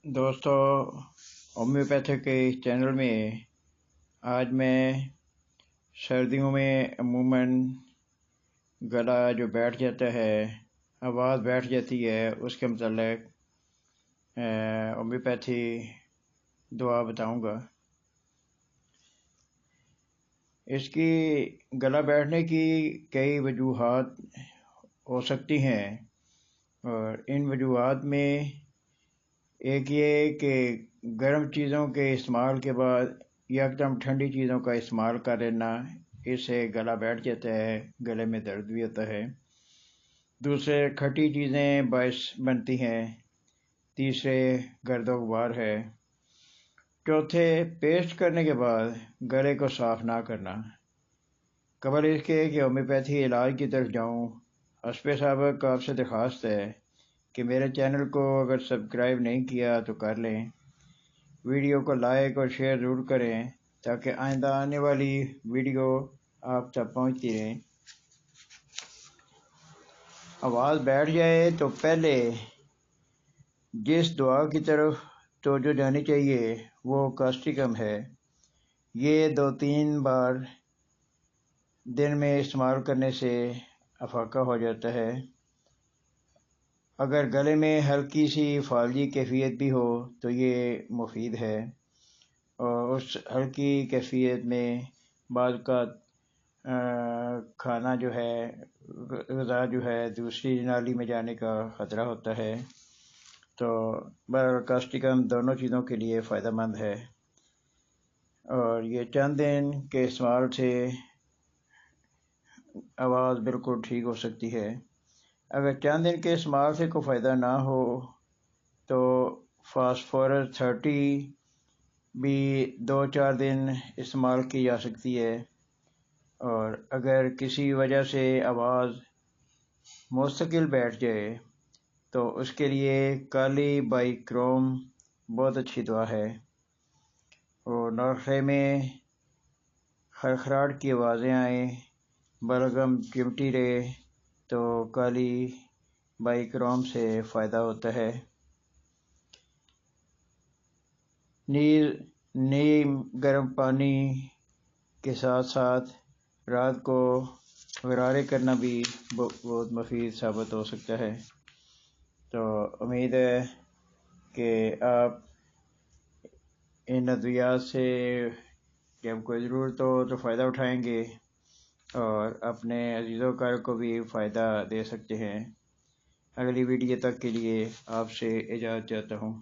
دوستو، ہومیوپیتھی کے اس چینل میں آج میں سردیوں میں عموماً گلا جو بیٹھ جاتا ہے، آواز بیٹھ جاتی ہے، اس کے متعلق ہومیوپیتھی دعا بتاؤں گا۔ اس کی گلا بیٹھنے کی کئی وجوہات ہو سکتی ہیں، اور ان وجوہات میں ایک یہ کہ گرم چیزوں کے استعمال کے بعد یکدم ٹھنڈی چیزوں کا استعمال کر لینا، اس سے گلا بیٹھ جاتا ہے، گلے میں درد بھی ہوتا ہے۔ دوسرے، کھٹی چیزیں باعث بنتی ہیں۔ تیسرے، گرد و غبار ہے۔ چوتھے، پیسٹ کرنے کے بعد گلے کو صاف نہ کرنا۔ قبل اس کے کہ ہومیوپیتھی علاج کی طرف جاؤں، حسب سابق آپ سے درخواست ہے کہ میرے چینل کو اگر سبسکرائب نہیں کیا تو کر لیں، ویڈیو کو لائک اور شیئر ضرور کریں تاکہ آئندہ آنے والی ویڈیو آپ تک پہنچتی رہیں۔ آواز بیٹھ جائے تو پہلے جس دعا کی طرف توجہ جانی چاہیے وہ کاسٹیکم ہے۔ یہ 2-3 بار دن میں استعمال کرنے سے افاقہ ہو جاتا ہے۔ اگر گلے میں ہلکی سی فالجی کیفیت بھی ہو تو یہ مفید ہے، اور اس ہلکی کیفیت میں بعض کا کھانا جو ہے، غذا جو ہے، دوسری نالی میں جانے کا خطرہ ہوتا ہے۔ تو کاسٹیکم دونوں چیزوں کے لیے فائدہ مند ہے، اور یہ چند دن کے استعمال سے آواز بالکل ٹھیک ہو سکتی ہے۔ اگر چند دن کے استعمال سے کوئی فائدہ نہ ہو تو فاسفورس 30 بھی 2-4 دن استعمال کی جا سکتی ہے، اور اگر کسی وجہ سے آواز مستقل بیٹھ جائے تو اس کے لیے کالی بائی کروم بہت اچھی دعا ہے۔ اور ناخے میں خرخراہٹ کی آوازیں آئیں، بلغم چمٹی رہے تو کالی بائی کروم سے فائدہ ہوتا ہے۔ نیز نیم گرم پانی کے ساتھ ساتھ رات کو غرارے کرنا بھی بہت مفید ثابت ہو سکتا ہے۔ تو امید ہے کہ آپ ان ادویات سے جب کوئی ضرورت ہو تو فائدہ اٹھائیں گے، اور اپنے عزیز و کار کو بھی فائدہ دے سکتے ہیں۔ اگلی ویڈیو تک کے لیے آپ سے اجازت چاہتا ہوں۔